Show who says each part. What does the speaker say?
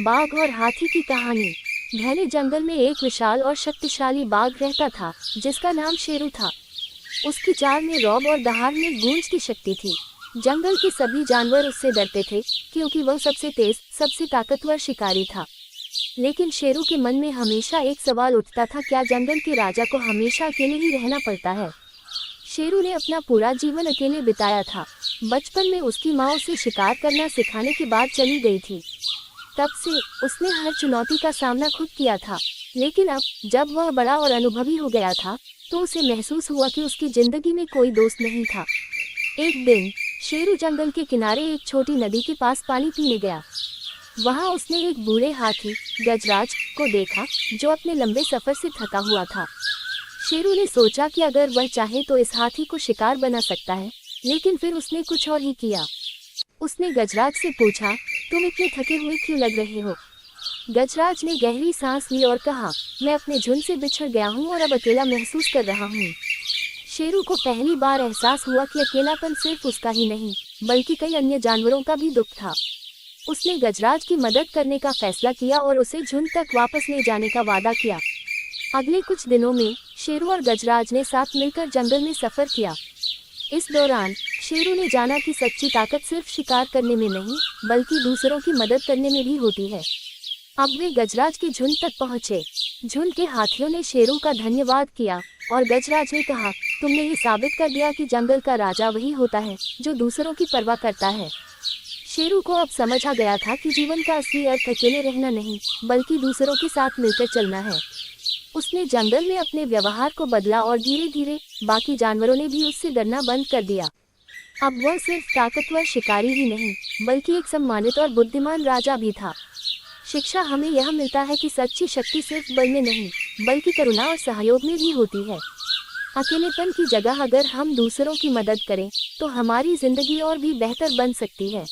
Speaker 1: बाघ और हाथी की कहानी। घने जंगल में एक विशाल और शक्तिशाली बाघ रहता था, जिसका नाम शेरू था। उसकी चाल में रौब और दहाड़ में गूंज की शक्ति थी। जंगल के सभी जानवर उससे डरते थे, क्योंकि वह सबसे तेज, सबसे ताकतवर शिकारी था। लेकिन शेरू के मन में हमेशा एक सवाल उठता था, क्या जंगल के राजा को हमेशा अकेले ही रहना पड़ता है? शेरू ने अपना पूरा जीवन अकेले बिताया था। बचपन में उसकी माँ उसे शिकार करना सिखाने के बाद चली गई थी। तब से उसने हर चुनौती का सामना खुद किया था। लेकिन अब जब वह बड़ा और अनुभवी हो गया था, तो उसे महसूस हुआ कि उसकी जिंदगी में कोई दोस्त नहीं था। एक दिन शेरू जंगल के किनारे एक छोटी नदी के पास पानी पीने गया। वहां उसने एक बूढ़े हाथी गजराज को देखा, जो अपने लंबे सफर से थका हुआ था। शेरू ने सोचा कि अगर वह चाहे तो इस हाथी को शिकार बना सकता है, लेकिन फिर उसने कुछ और ही किया। उसने गजराज से पूछा, तुम इतने थके हुए क्यों लग रहे हो? गजराज ने गहरी सांस ली और कहा, मैं अपने झुंड से बिछड़ गया हूँ और अब अकेला महसूस कर रहा हूँ। शेरू को पहली बार एहसास हुआ कि अकेलापन सिर्फ उसका ही नहीं, बल्कि कई अन्य जानवरों का भी दुख था। उसने गजराज की मदद करने का फैसला किया और उसे झुंड तक वापस ले जाने का वादा किया। अगले कुछ दिनों में शेरू और गजराज ने साथ मिलकर जंगल में सफर किया। इस दौरान शेरू ने जाना कि सच्ची ताकत सिर्फ शिकार करने में नहीं, बल्कि दूसरों की मदद करने में भी होती है। अब वे गजराज के झुंड तक पहुंचे। झुंड के हाथियों ने शेरू का धन्यवाद किया और गजराज ने कहा, तुमने ये साबित कर दिया कि जंगल का राजा वही होता है जो दूसरों की परवाह करता है। शेरू को अब समझ आ गया था कि जीवन का असली अर्थ अकेले रहना नहीं, बल्कि दूसरों के साथ मिलकर चलना है। उसने जंगल में अपने व्यवहार को बदला और धीरे धीरे बाकी जानवरों ने भी उससे डरना बंद कर दिया। अब वह सिर्फ ताकतवर शिकारी ही नहीं, बल्कि एक सम्मानित और बुद्धिमान राजा भी था। शिक्षा हमें यह मिलता है कि सच्ची शक्ति सिर्फ बल में नहीं, बल्कि करुणा और सहयोग में भी होती है। अकेलेपन की जगह अगर हम दूसरों की मदद करें, तो हमारी जिंदगी और भी बेहतर बन सकती है।